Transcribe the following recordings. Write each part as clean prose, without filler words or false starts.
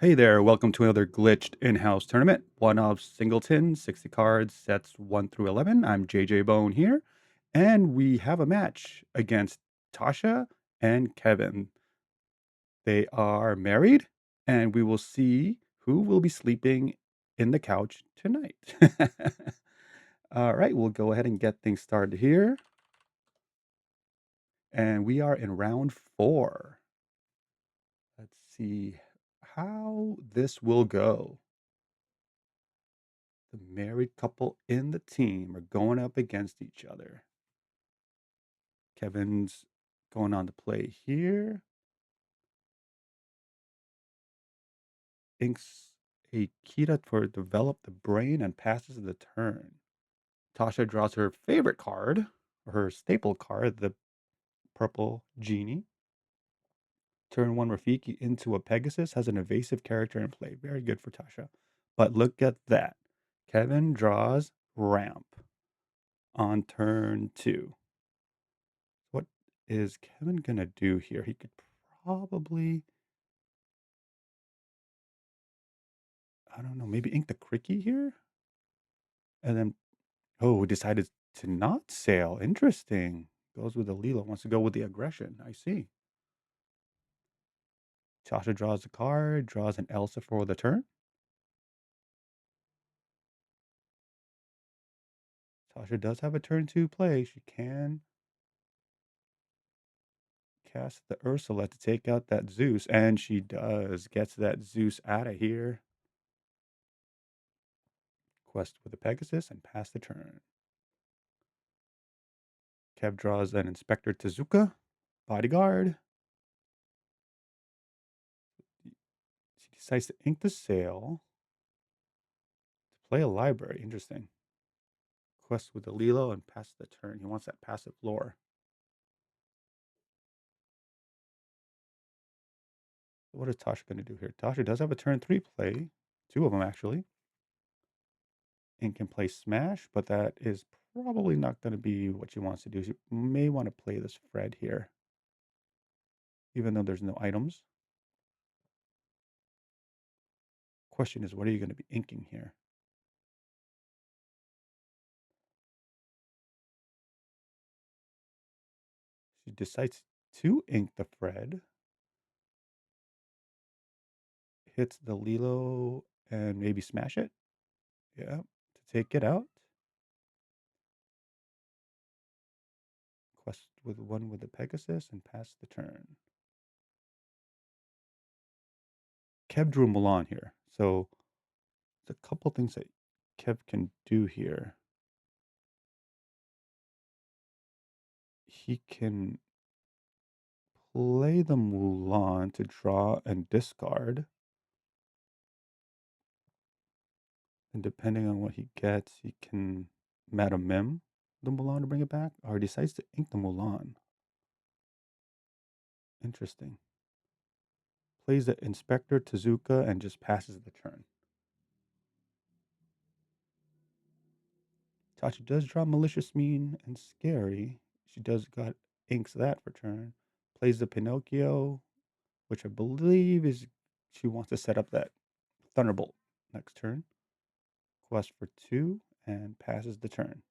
Hey there, welcome to another glitched in-house tournament. One of Singleton, 60 cards, sets 1 through 11. I'm JJ Bone here, and we have a match against Tasha and Kevin. They are married, and we will see who will be sleeping in the couch tonight. All right, we'll go ahead and get things started here. And we are in round 4. Let's see how this will go. The married couple in the team are going up against each other. Kevin's going on to play here. Inks a Kita for develop the brain and passes the turn. Tasha draws her favorite card, or her staple card, the purple genie. Turn 1 Rafiki into a Pegasus has an evasive character in play. Very good for Tasha. But look at that. Kevin draws Ramp on turn 2. What is Kevin gonna do here? He could probably, I don't know, maybe ink the Cricky here? And then, oh, decided to not sail. Interesting. Goes with the Lila, wants to go with the aggression. I see. Tasha draws a card, draws an Elsa for the turn. Tasha does have a turn 2 play. She can cast the Ursula to take out that Zeus, and she does. Gets that Zeus out of here. Quest with the Pegasus and pass the turn. Kev draws an Inspector Tezuka, Bodyguard. She decides to ink the sail to play a library. Interesting. Quest with the Lilo and pass the turn. He wants that passive lore. What is Tasha going to do here? Tasha does have a turn 3 play. 2 of them, actually. And can play Smash, but that is probably not going to be what she wants to do. She may want to play this Fred here, even though there's no items. Question is, what are you going to be inking here? She decides to ink the Fred. Hits the Lilo and maybe smash it. Yeah, to take it out. Quest with 1 with the Pegasus and pass the turn. Kev drew Milan here. So there's a couple things that Kev can do here. He can play the Mulan to draw and discard. And depending on what he gets, he can Madam Mim the Mulan to bring it back, or he decides to ink the Mulan. Interesting. Plays the Inspector Tezuka and just passes the turn. Tachi does draw Malicious, Mean, and Scary. She does got inks that for turn. Plays the Pinocchio, which I believe is she wants to set up that Thunderbolt next turn. Quest for 2 and passes the turn.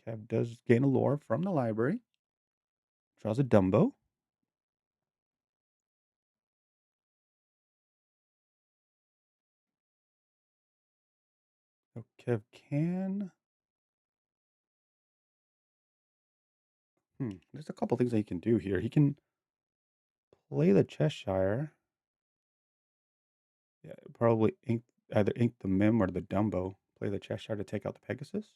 Kev does gain a lore from the library. Draws a Dumbo. So Kev can. There's a couple things that he can do here. He can play the Cheshire. Yeah, probably either ink the Mim or the Dumbo. Play the Cheshire to take out the Pegasus.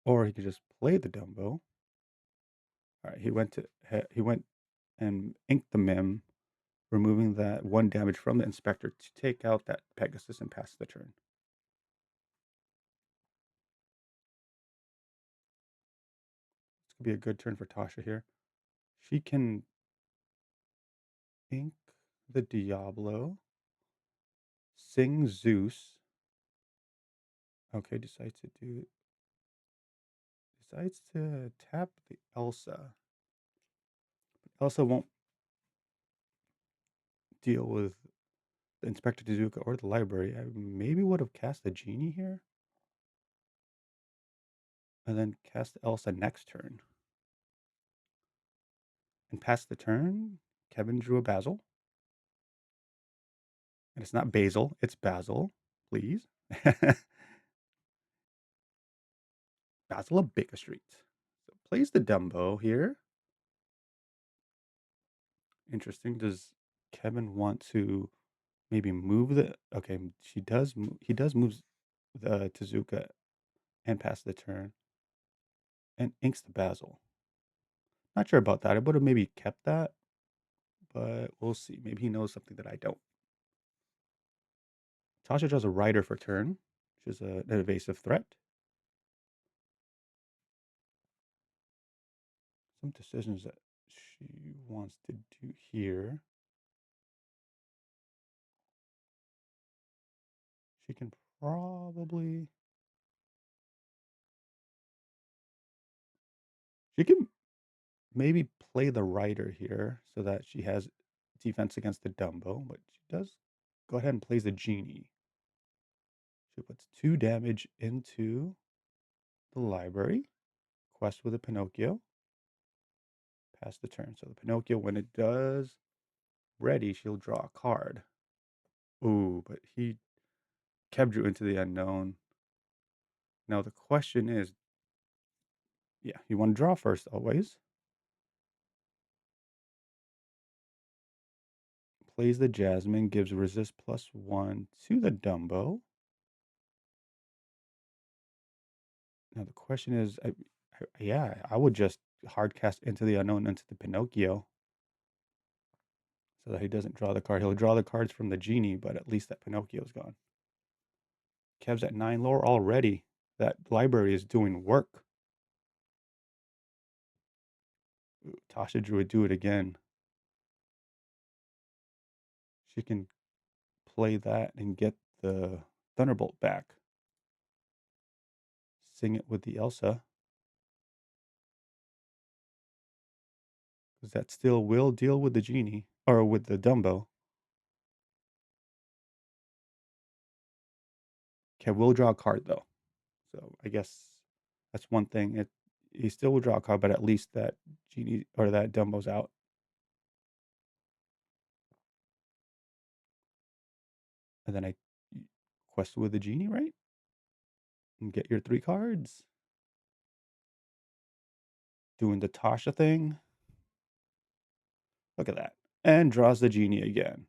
Or he could just play the Dumbo. All right, he went and inked the Mim, removing that 1 damage from the Inspector to take out that Pegasus and pass the turn. This could be a good turn for Tasha here. She can ink the Diablo, sing Zeus. Okay, decides to tap the Elsa. Elsa won't deal with the Inspector Tezuka or the library. I maybe would have cast the genie here and then cast Elsa next turn. And past the turn, Kevin drew a Basil. And it's not Basil, it's Basil, please. Basil of Baker Street. So plays the Dumbo here. Interesting. Does Kevin want to maybe move the? Okay, she does. He does move the Tezuka and pass the turn and inks the Basil. Not sure about that. I would have maybe kept that, but we'll see. Maybe he knows something that I don't. Tasha draws a rider for turn, which is an evasive threat. Some decisions that she wants to do here. She can probably. She can maybe play the rider here so that she has defense against the Dumbo, but she does go ahead and plays the genie. She puts 2 damage into the library. Quest with a Pinocchio. Pass the turn. So the Pinocchio, when it does ready, she'll draw a card. Ooh, but he kept drew into the unknown. Now the question is, yeah, you want to draw first always. Plays the Jasmine, gives resist +1 to the Dumbo. Now the question is, yeah, I would just hard cast into the unknown into the Pinocchio so that he doesn't draw the card. He'll draw the cards from the genie, but at least that Pinocchio's gone. Kev's at 9 lore already. That library is doing work. Ooh, Tasha Drew would do it again. She can play that and get the Thunderbolt back. Sing it with the Elsa. Because that still will deal with the genie, or with the Dumbo. Kev will draw a card, though. So I guess that's one thing. He still will draw a card, but at least that genie or that Dumbo's out. And then I quest with the genie, right? And get your 3 cards. Doing the Tasha thing. Look at that. And draws the genie again.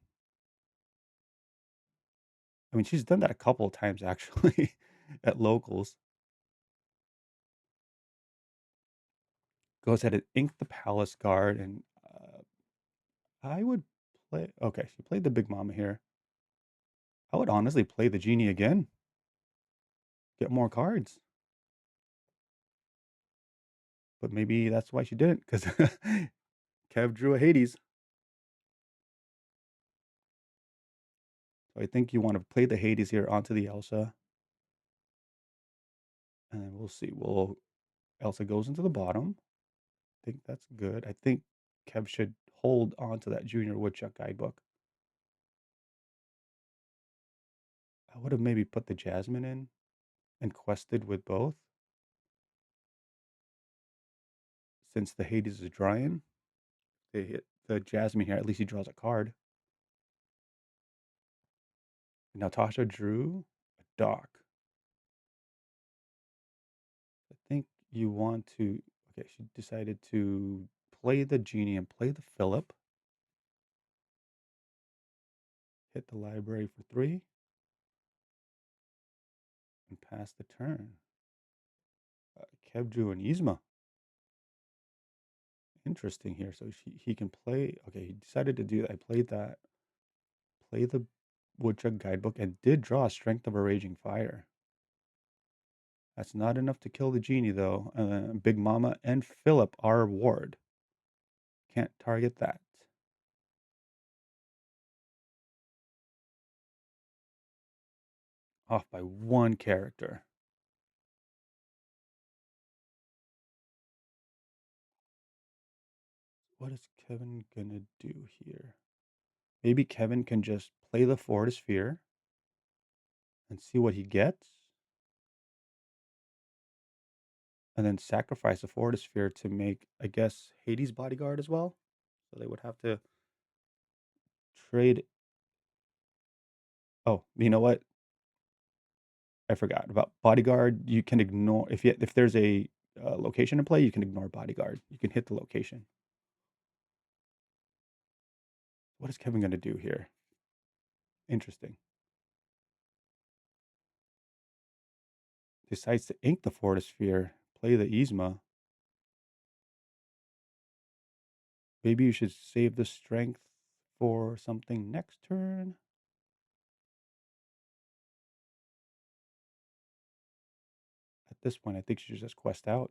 I mean, she's done that a couple of times actually at locals. Goes ahead and ink the Palace Guard, and I would play. Okay, she played the Big Mama here. I would honestly play the genie again. Get more cards. But maybe that's why she didn't, because Kev drew a Hades. So I think you want to play the Hades here onto the Elsa. And then we'll see. Elsa goes into the bottom. I think that's good. I think Kev should hold on to that Junior Woodchuck guidebook. I would have maybe put the Jasmine in and quested with both. Since the Hades is drying, they hit the Jasmine here. At least he draws a card. Now Tasha drew a Dock. I think you want to. Okay, she decided to play the genie and play the Philip. Hit the library for 3 and pass the turn. Kev drew an Yzma. Interesting here. So he can play. Okay, he decided to do that. I played that. Play the Woodchuck guidebook and did draw Strength of a Raging Fire. That's not enough to kill the genie, though. Big Mama and Philip are ward. Can't target that. Off by 1 character. What is Kevin gonna do here? Maybe Kevin can just play the Forest Sphere and see what he gets, and then sacrifice the Forest Sphere to make, I guess, Hades' bodyguard as well. So they would have to trade. Oh, you know what? I forgot about bodyguard. You can ignore if there's a location in play. You can ignore bodyguard. You can hit the location. What is Kevin going to do here? Interesting. Decides to ink the Fortisphere, play the Yzma. Maybe you should save the strength for something next turn. At this point, I think she should just quest out.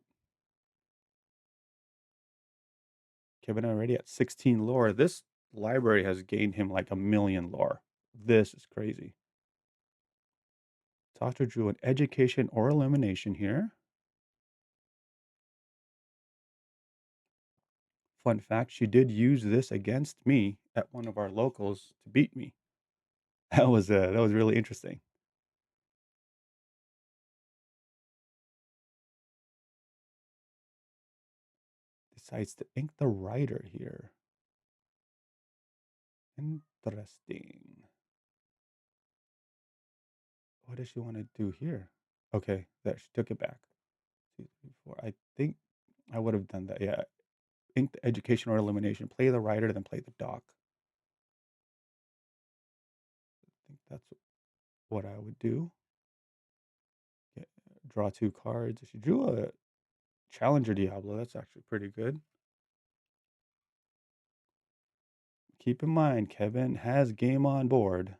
Kevin already at 16 lore. This library has gained him like a million lore. This is crazy. Tasha drew an education or elimination here. Fun fact, she did use this against me at one of our locals to beat me. That was really interesting. Decides to ink the writer here. Interesting. What does she want to do here? Okay, there, she took it back. 2, 3, 4. I think I would have done that. Yeah. Ink the education or elimination. Play the writer, then play the doc. I think that's what I would do. Get, draw 2 cards. She drew a Challenger Diablo. That's actually pretty good. Keep in mind, Kevin has game on board.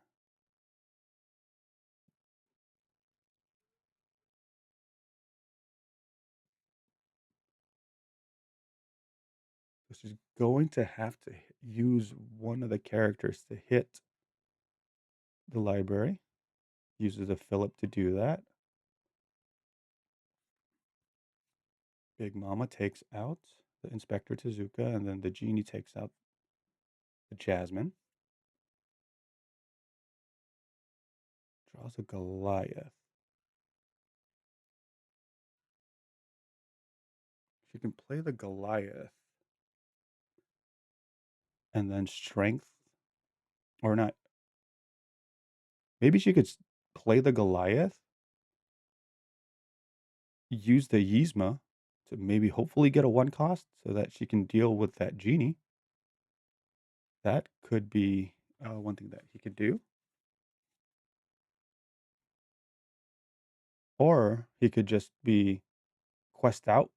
So she's going to have to use one of the characters to hit the library. Uses a Philip to do that. Big Mama takes out the Inspector Tezuka, and then the Genie takes out the Jasmine. Draws a Goliath. She can play the Goliath and then Strength, or not. Maybe she could play the Goliath, use the Yzma to maybe hopefully get a 1 cost so that she can deal with that Genie. That could be one thing that he could do. Or he could just be quest out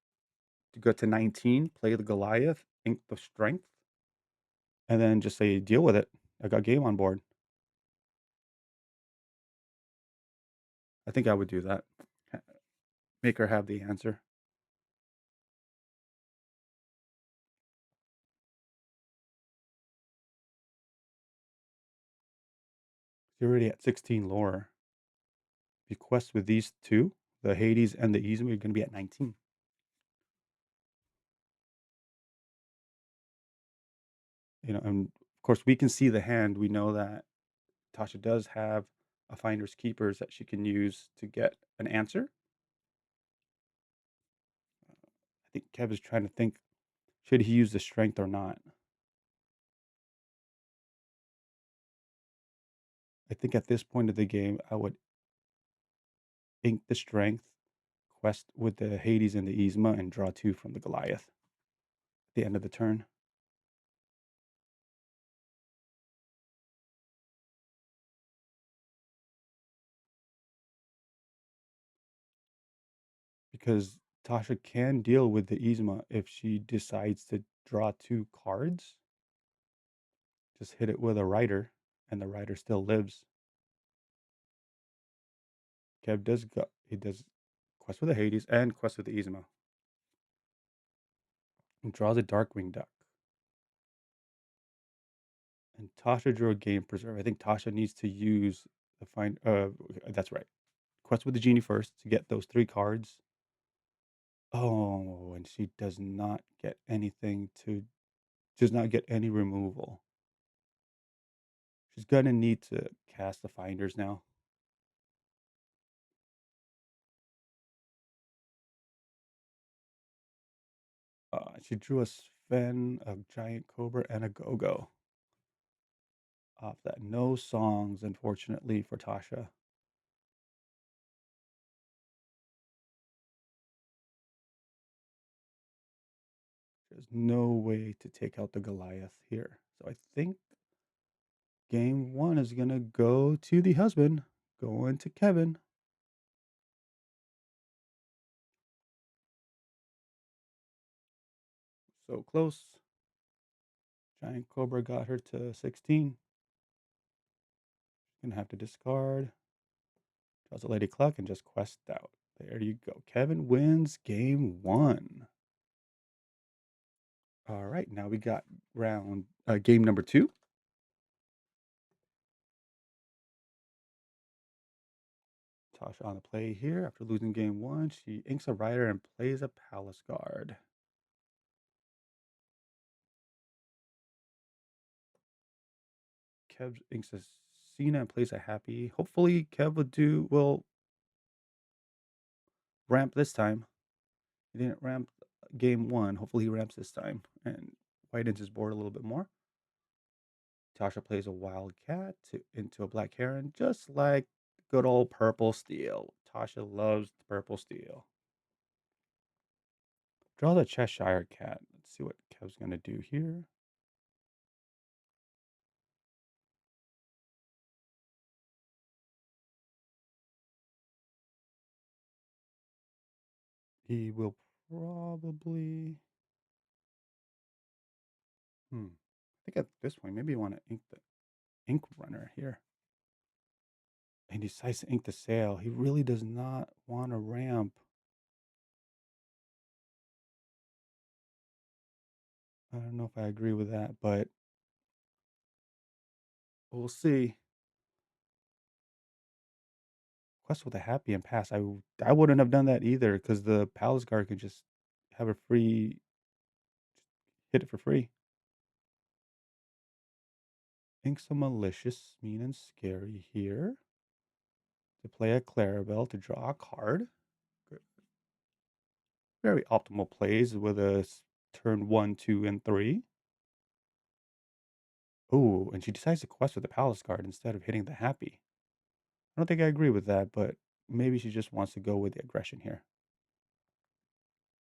to go to 19, play the Goliath, ink the Strength, and then just say, deal with it. I got game on board. I think I would do that. Make her have the answer. You're already at 16 lore. If you quest with these two, the Hades and the Yzma, you're going to be at 19. And of course, we can see the hand. We know that Tasha does have a Finder's Keepers that she can use to get an answer. I think Kev is trying to think, should he use the Strength or not? I think at this point of the game, I would ink the Strength, quest with the Hades and the Yzma, and draw 2 from the Goliath at the end of the turn. Because Tasha can deal with the Yzma if she decides to draw 2 cards. Just hit it with a Rider, and the Rider still lives. Kev does quest with the Hades and quest with the Yzma. And draws a Darkwing Duck. And Tasha drew a Game Preserve. I think Tasha needs to use the that's right. Quest with the Genie first to get those 3 cards. Oh, and she does not get anything to Does not get any removal. She's gonna need to cast the finders now. She drew a Sven, a giant cobra, and a go-go. Off that. No songs, unfortunately, for Tasha. There's no way to take out the Goliath here. So I think game one is going to go to the husband, going to Kevin. So close. Giant Cobra got her to 16. Gonna have to discard. Draws a Lady Cluck and just quest out. There you go. Kevin wins game one. All right, now we got game number two. Tasha on the play here. After losing game one, she inks a rider and plays a Palace Guard. Kev inks a Cena and plays a Happy. Hopefully, Kev will ramp this time. He didn't ramp game one. Hopefully, he ramps this time and widens his board a little bit more. Tasha plays a Wildcat into a Black Heron, just like good old Purple Steel. Tasha loves the Purple Steel. Draw the Cheshire Cat. Let's see what Kev's going to do here. He will probably... I think at this point, maybe you want to ink the Ink Runner here. And he decides to ink the sail. He really does not want to ramp. I don't know if I agree with that, but we'll see. Quest with a Happy and pass. I wouldn't have done that either because the Palace Guard could just have a free hit it for free. Ink some malicious, mean, and scary here. To play a Clarabelle to draw a card. Very optimal plays with a turn 1, 2, and 3. Oh, and she decides to quest with the Palace Guard instead of hitting the Happy. I don't think I agree with that, but maybe she just wants to go with the aggression here.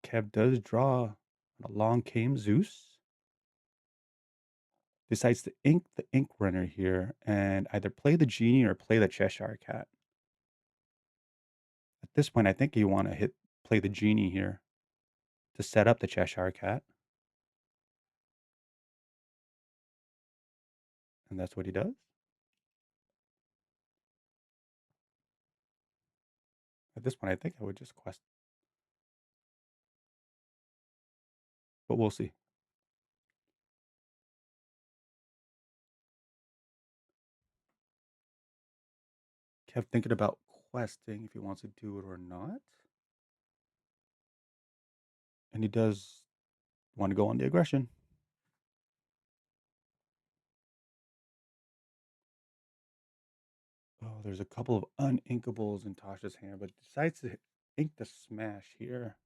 Kev does draw a Long Came Zeus. Decides to ink the Ink Runner here and either play the Genie or play the Cheshire Cat. At this point, I think you want to play the Genie here to set up the Cheshire Cat. And that's what he does. At this point, I think I would just quest. But we'll see. Kev thinking about questing if he wants to do it or not. And he does want to go on the aggression. Oh, there's a couple of uninkables in Tasha's hand, but decides to ink the Smash here.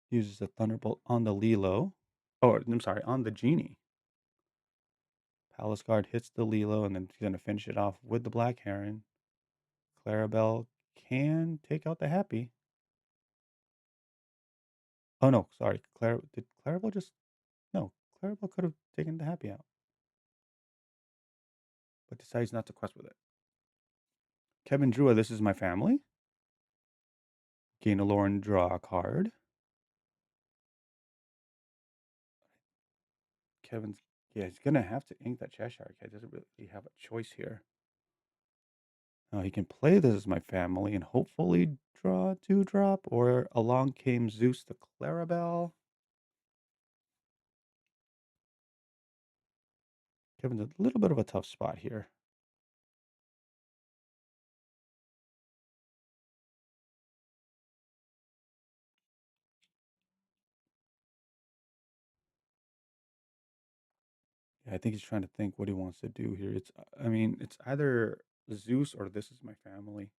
Uses the Thunderbolt on the Lilo. Oh, I'm sorry, on the Genie. Palace Guard hits the Lilo, and then she's going to finish it off with the Black Heron. Clarabelle can take out the Happy. Oh, no, sorry. Did Clarabelle just... No, Clarabelle could have taken the Happy out. But decides not to quest with it. Kevin drew a This Is My Family. Gain a lore and draw a card. Kevin's... Yeah, he's going to have to ink that Cheshire Cat. Doesn't really have a choice here. Now he can play This Is My Family and hopefully draw a 2-drop, or Along Came Zeus to Clarabelle. Kevin's a little bit of a tough spot here. Yeah, I think he's trying to think what he wants to do here. I mean, it's either Zeus or this is my family.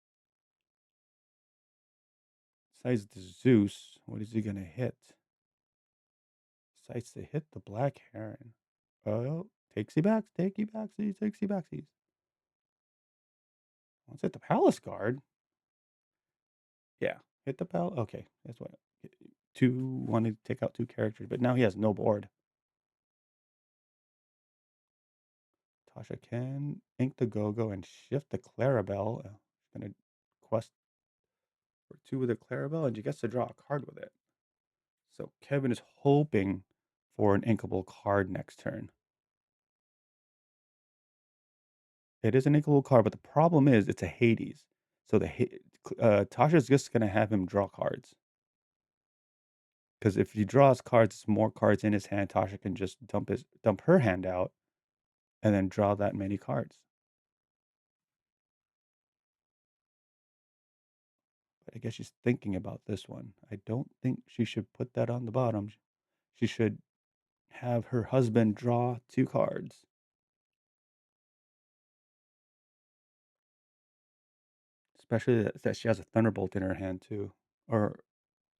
Besides the Zeus, what is he gonna hit? Decides to hit the black heron. Oh, takesy backs, takey backsies, takesy backsies. Wants hit the palace guard. Yeah, hit the palace. Okay, that's what. Two wanted to take out two characters, but now he has no board. Tasha can ink the Go-Go and shift the Clarabelle. Gonna quest for two with the Clarabelle, and she gets to draw a card with it. So Kevin is hoping for an inkable card next turn. It is an inkable card, but the problem is it's a Hades. So Tasha's just gonna have him draw cards. Because if he draws cards, more cards in his hand, Tasha can just dump her hand out and then draw that many cards. But I guess she's thinking about this one. I don't think she should put that on the bottom. She should have her husband draw two cards. Especially that she has a Thunderbolt in her hand too. Or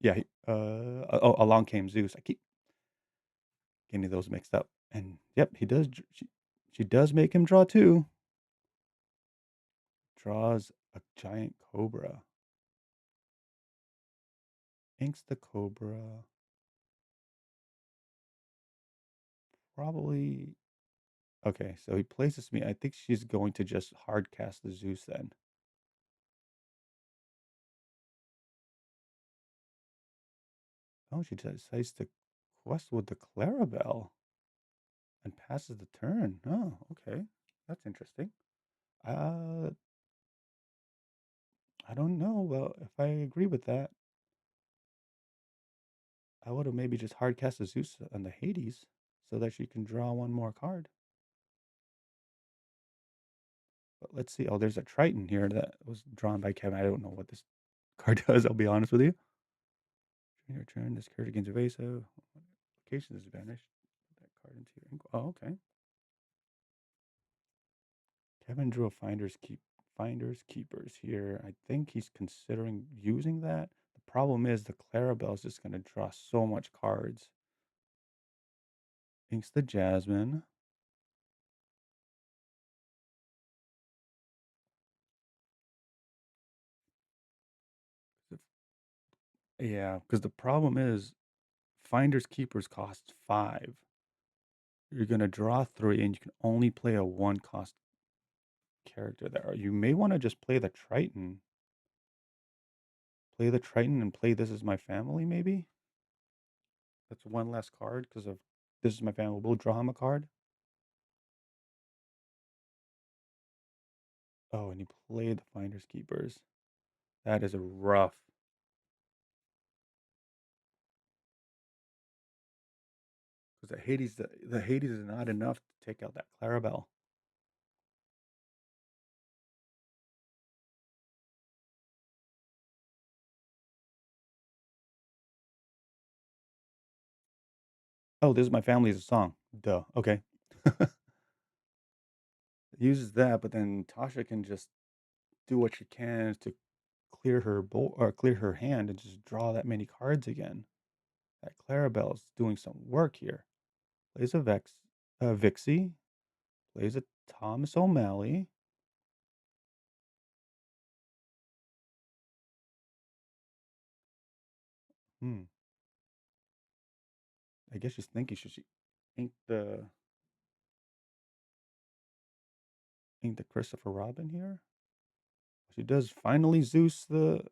yeah, along came Zeus. I keep getting those mixed up. And yep, he does. She does make him draw two. Draws a giant cobra. Inks the cobra. Probably. Okay, so he places me. I think she's going to just hard cast the Zeus then. Oh, she decides to quest with the Clarabelle and passes the turn. Oh, okay. That's interesting. Uh, I don't know. Well, if I agree with that, I would have maybe just hard cast the Zeus on the Hades so that she can draw one more card. But let's see. Oh, there's a Triton here that was drawn by Kevin. I don't know what this card does. I'll be honest with you. Your turn. This card gains evasive. Location is vanished. Put that card into your ink. Oh, okay. Kevin drew a finders keepers here. I think he's considering using that. The problem is the Clarabelle is just going to draw so much cards. Inks the Jasmine. Yeah, because the problem is finders keepers cost 5. You're going to draw 3 and you can only play a 1 cost character there. You may want to just play the Triton. Play the Triton and play This Is My Family, maybe? That's one less card because of This Is My Family. We'll draw him a card. Oh, and he played the Finders Keepers. That is a rough. Because the Hades is not enough to take out that Clarabelle. Oh, This Is My Family is a song. Duh. Okay. Uses that, but then Tasha can just do what she can to clear her bowl or clear her hand and just draw that many cards again. That Clarabelle's doing some work here. Plays a Vixie. Plays a Thomas O'Malley. Hmm. I guess she's thinking should she ink the Christopher Robin here? She does finally Zeus the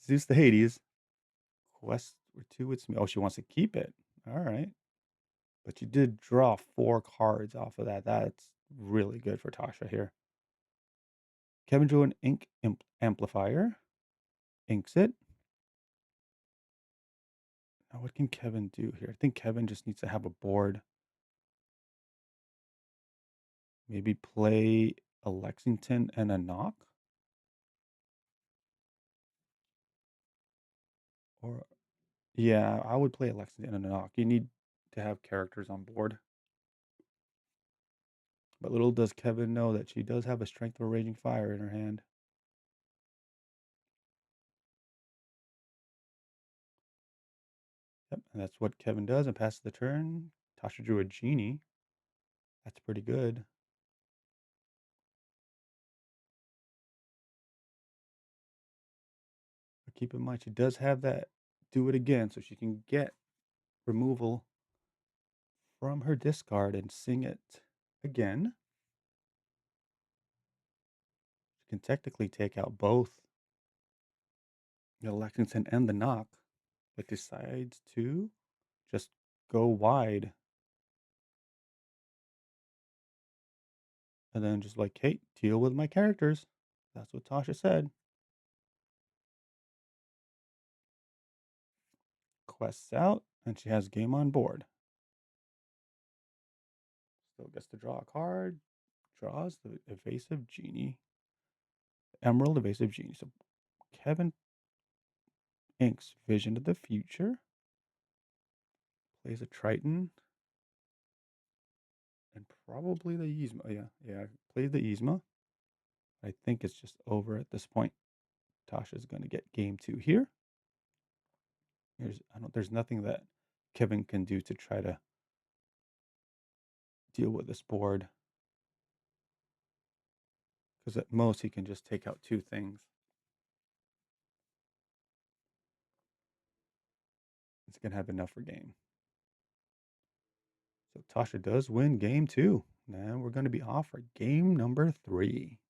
Zeus the Hades. Quest for two with me. Oh, she wants to keep it. All right. But you did draw 4 cards off of that. That's really good for Tasha here. Kevin drew an ink amplifier. Inks it. Now, what can Kevin do here? I think Kevin just needs to have a board. Maybe play a Lexington and a knock. Or, yeah, I would play a Lexington and a knock. You need to have characters on board. But little does Kevin know that she does have a strength of a raging fire in her hand. Yep, and that's what Kevin does and passes the turn. Tasha drew a genie. That's pretty good. But keep in mind, she does have that do it again, so she can get removal from her discard and sing it again. She can technically take out both the Lexington and the knock, but decides to just go wide. And then just like, hey, deal with my characters. That's what Tasha said. Quests out, and she has game on board. Still gets to draw a card. Draws the evasive genie. Emerald evasive genie. So Kevin inks Vision of the Future. Plays a Triton. And probably the Yzma. Yeah. Plays the Yzma. I think it's just over at this point. Tasha's going to get game 2 here. There's nothing that Kevin can do to try to deal with this board. Because at most he can just take out 2 things. It's going to have enough for game. So Tasha does win game 2. Now we're going to be off for game number 3.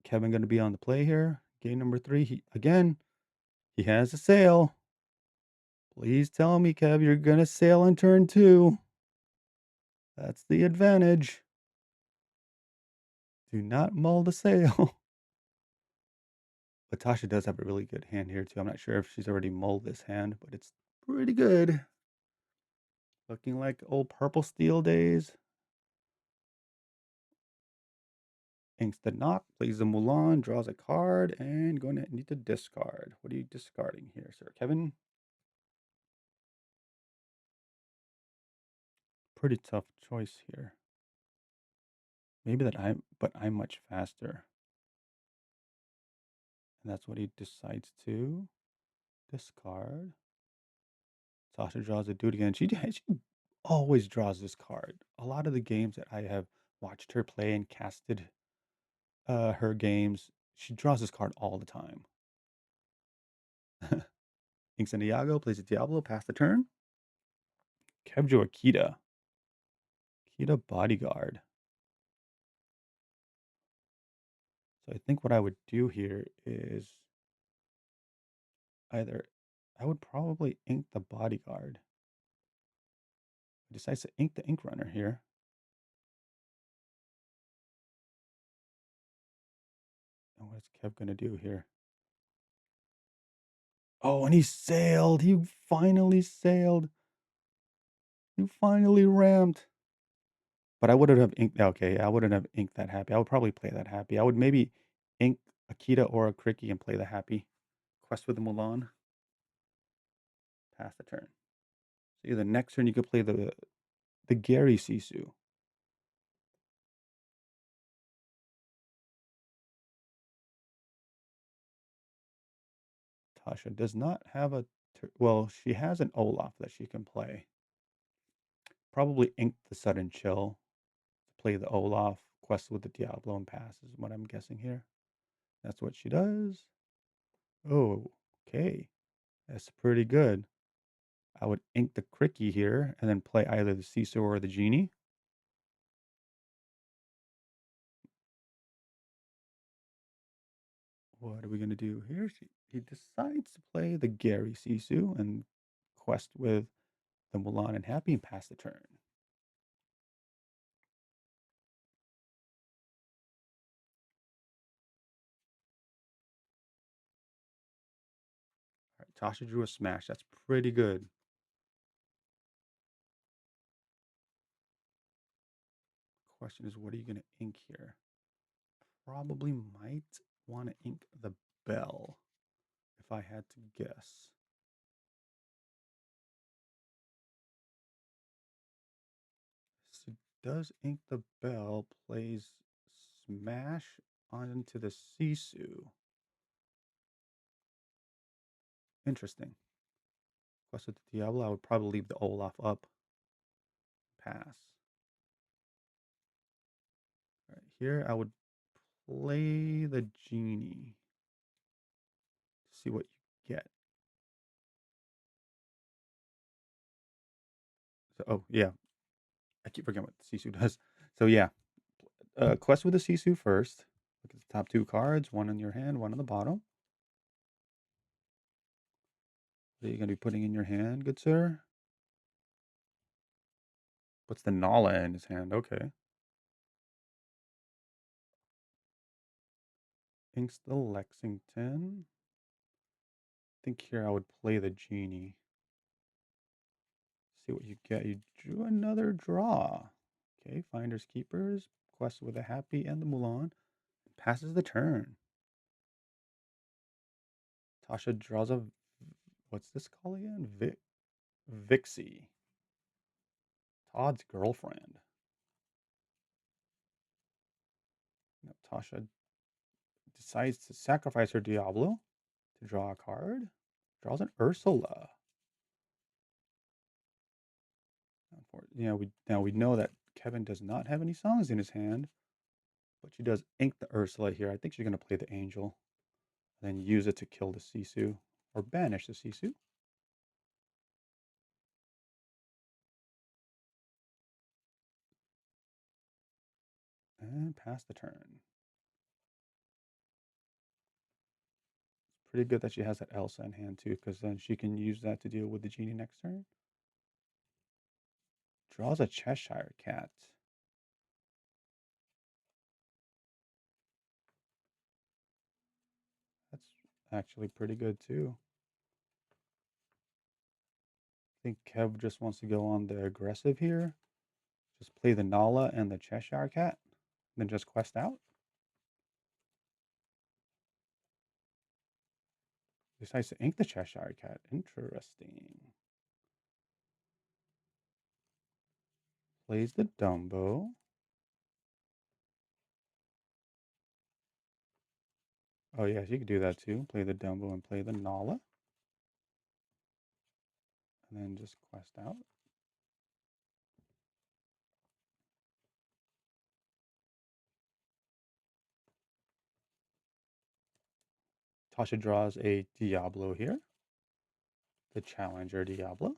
Kevin going to be on the play here. Game number 3. He has a sail. Please tell me, Kev, you're going to sail on turn 2. That's the advantage. Do not mull the sail. But Tasha does have a really good hand here, too. I'm not sure if she's already mulled this hand, but it's pretty good. Looking like old purple steel days. Inks the knock, plays the Mulan, draws a card, and going to need to discard. What are you discarding here, sir Kevin? Pretty tough choice here. Maybe but I'm much faster. And that's what he decides to discard. Tasha draws a dude again. She always draws this card. A lot of the games that I have watched her play and casted her games, she draws this card all the time. King Santiago plays a Diablo, pass the turn. Kevjo Akita. Akita Bodyguard. So I think what I would do here is either I would probably ink the Bodyguard. He decides to ink the Ink Runner here. And what is Kev going to do here? Oh, and he sailed. He finally sailed. He finally ramped. But I wouldn't have inked. Okay, I wouldn't have inked that happy. I would probably play that happy. I would maybe ink Akita or a Cricky and play the happy. Quest with the Mulan. Pass the turn. So the next turn you could play the Gary Sisu. Tasha does not have well, she has an Olaf that she can play. Probably ink the Sudden Chill to play the Olaf. Quest with the Diablo and pass is what I'm guessing here. That's what she does. Oh, okay. That's pretty good. I would ink the Cricky here and then play either the Sisu or the Genie. What are we going to do here? He decides to play the Gary Sisu and quest with the Mulan and Happy and pass the turn. All right, Tasha drew a smash. That's pretty good. question is, what are you going to ink here? Probably might want to ink the bell, if I had to guess. So does ink the bell, plays smash onto the sisu. Interesting. Quest of the Diablo, I would probably leave the Olaf up. Pass. All right, here I would play the genie. See what you get. So, oh yeah, I keep forgetting what Sisu does. So yeah, quest with the Sisu first. Look at the top two cards, one in your hand, one on the bottom. What are you going to be putting in your hand, good sir? What's the Nala in his hand? Okay. Inks the Lexington. I think here I would play the genie. See what you get. You drew another draw. Okay, Finders Keepers. Quest with a Happy and the Mulan. Passes the turn. Tasha draws a. What's this called again? Vixie. Todd's girlfriend. Now, Tasha decides to sacrifice her Diablo to draw a card. Draws an Ursula. Now we know that Kevin does not have any songs in his hand, but she does ink the Ursula here. I think she's going to play the Angel, then use it to kill the Sisu or banish the Sisu. And pass the turn. It's pretty good that she has that Elsa in hand too, because then she can use that to deal with the genie next turn. Draws a Cheshire Cat. That's actually pretty good too. I think Kev just wants to go on the aggressive here. Just play the Nala and the Cheshire Cat, then just quest out. Decides to ink the Cheshire Cat. Interesting. Plays the Dumbo. Oh yes, you could do that too. Play the Dumbo and play the Nala. And then just quest out. Tasha draws a Diablo here. The Challenger Diablo.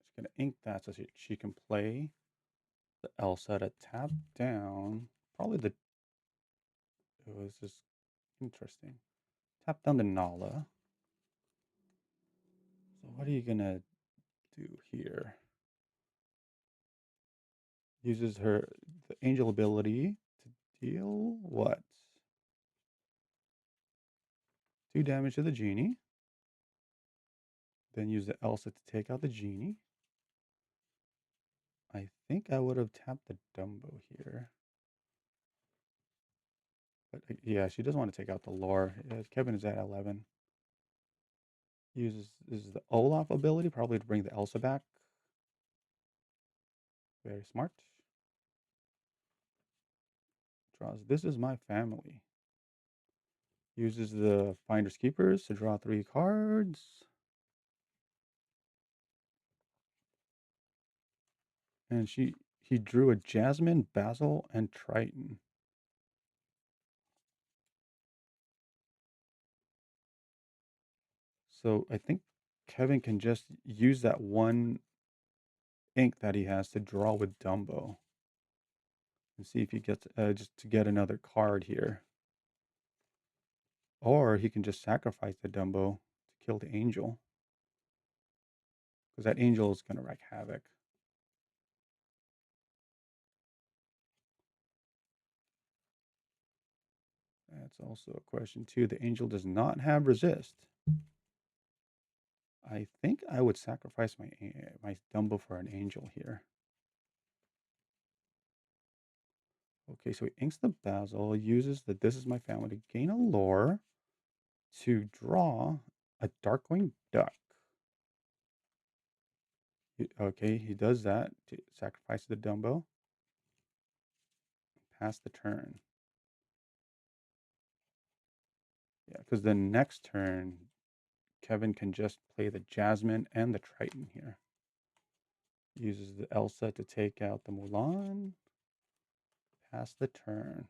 She's going to ink that so she can play the Elsa to tap down. Probably the... Oh, this is interesting. Tap down the Nala. So what are you going to do here? Uses her the angel ability to deal what? 2 damage to the genie. Then use the Elsa to take out the genie. I think I would have tapped the Dumbo here. But yeah, she doesn't want to take out the lore. Kevin is at 11. Uses this is the Olaf ability, probably to bring the Elsa back. Very smart. Draws This Is My Family. Uses the Finders Keepers to draw 3 cards. And he drew a Jasmine, Basil, and Triton. So I think Kevin can just use that one ink that he has to draw with Dumbo. And see if he gets just to get another card here. Or he can just sacrifice the Dumbo to kill the angel. Because that angel is going to wreak havoc. That's also a question too. The angel does not have resist. I think I would sacrifice my Dumbo for an angel here. Okay, so he inks the basil, uses the This Is My Family to gain a lore to draw a Darkwing Duck. Okay, he does that to sacrifice the Dumbo. Pass the turn. Yeah, because the next turn, Kevin can just play the Jasmine and the Triton here. Uses the Elsa to take out the Mulan. Pass the turn.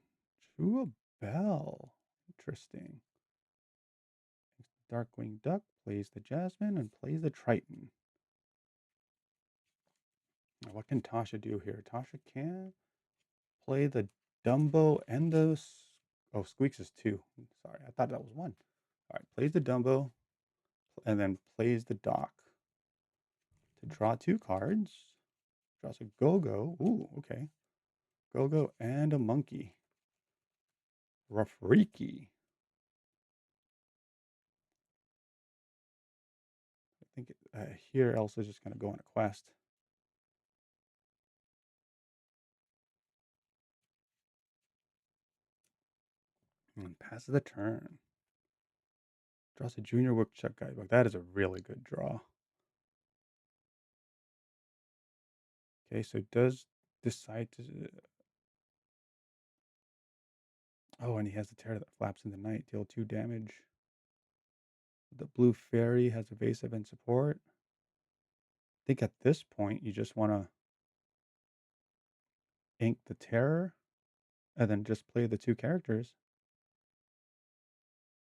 Drew a bell. Interesting. Darkwing Duck plays the Jasmine and plays the Triton. Now, what can Tasha do here? Tasha can play the Dumbo and the... Oh, Squeaks is two. Sorry, I thought that was one. All right, plays the Dumbo and then plays the Dock to draw two cards. Draws a Go-Go. Ooh, okay. Go-Go and a Monkey. Rafriki. I think here Elsa's just going to go on a quest. And passes the turn. Draws a Junior Woodchuck Guidebook. That is a really good draw. Okay, so does decide to... Oh, and he has the Terror that flaps in the night. Deal 2 damage. The Blue Fairy has evasive and support. I think at this point, you just want to ink the Terror and then just play the two characters.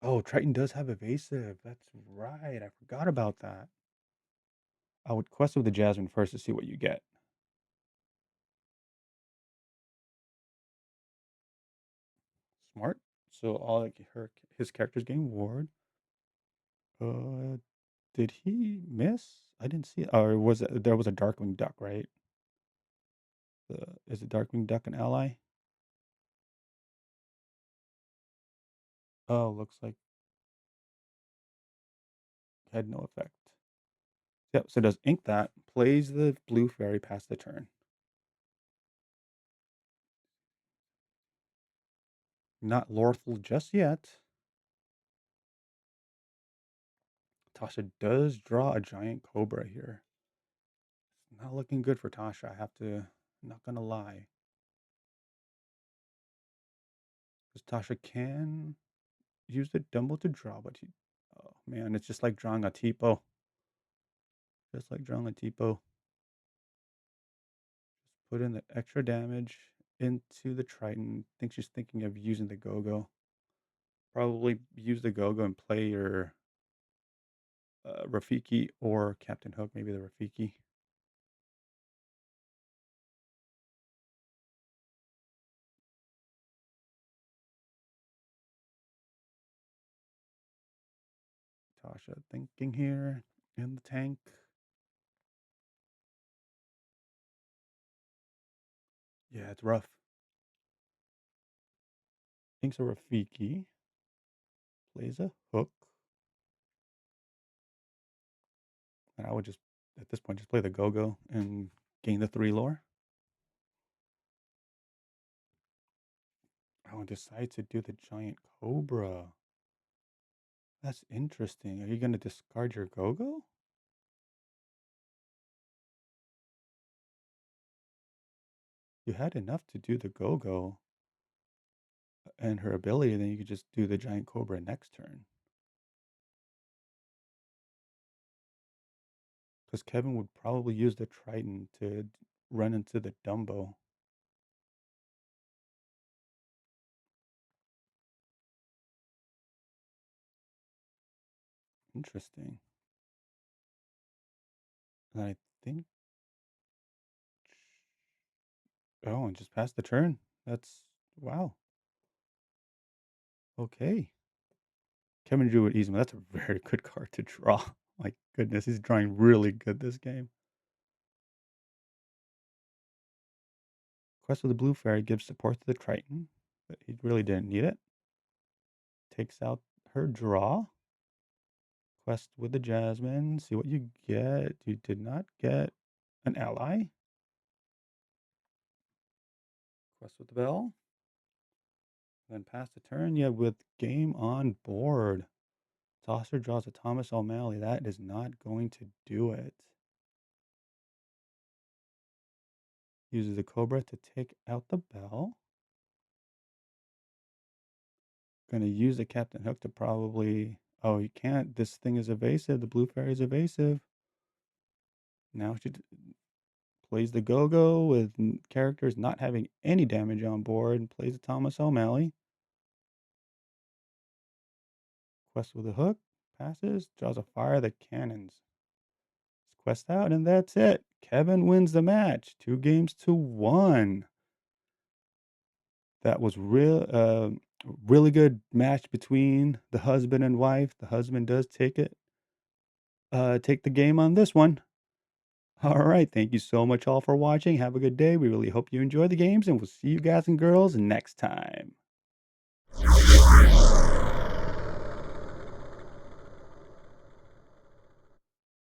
Oh, Triton does have evasive. That's right. I forgot about that. I would quest with the Jasmine first to see what you get. Smart. So all like his characters gain ward. Uh, did he miss? I didn't see it. Or was it there was a Darkwing Duck, right? Is a Darkwing Duck an ally? Oh, looks like had no effect. Yep. So does ink that plays the Blue Fairy past the turn. Not loreful just yet. Tasha does draw a giant cobra here. Not looking good for Tasha. I have to, not gonna lie. Because Tasha can use the Dumbo to draw, but he, oh man, it's just like drawing a Tipo. Just like drawing a Tipo. Just put in the extra damage into the Triton. I think she's thinking of using the Go-Go. Probably use the Go-Go and play your Rafiki or Captain Hook, maybe the Rafiki. Tasha thinking here in the tank. Yeah, it's rough. Thinks a Rafiki. Plays a Hook. And I would just, at this point, just play the Go-Go and gain the 3 lore. I would decide to do the Giant Cobra. That's interesting. Are you going to discard your Go-Go? You had enough to do the Go-Go and her ability, and then you could just do the Giant Cobra next turn. Because Kevin would probably use the Triton to run into the Dumbo. Interesting. And I think... Oh, and just pass the turn. That's... Wow. Okay. Kevin drew it easy. That's a very good card to draw. My goodness, he's drawing really good this game. Quest of the Blue Fairy gives support to the Triton, but he really didn't need it. Takes out her draw. Quest with the Jasmine. See what you get. You did not get an ally. Quest with the Bell. Then pass the turn, yeah, with game on board. Tosser draws a Thomas O'Malley. That is not going to do it. Uses the Cobra to take out the bell. Gonna use the Captain Hook to probably... Oh, you can't. This thing is evasive. The blue fairy is evasive. Now she plays the Go-Go with characters not having any damage on board and plays the Thomas O'Malley. Quest with a hook. Passes. Draws a fire the cannons. Quest out, and that's it. Kevin wins the match. 2-1. That was really good match between the husband and wife. The husband does take the game on this one. All right. Thank you so much all for watching. Have a good day. We really hope you enjoy the games, and we'll see you guys and girls next time.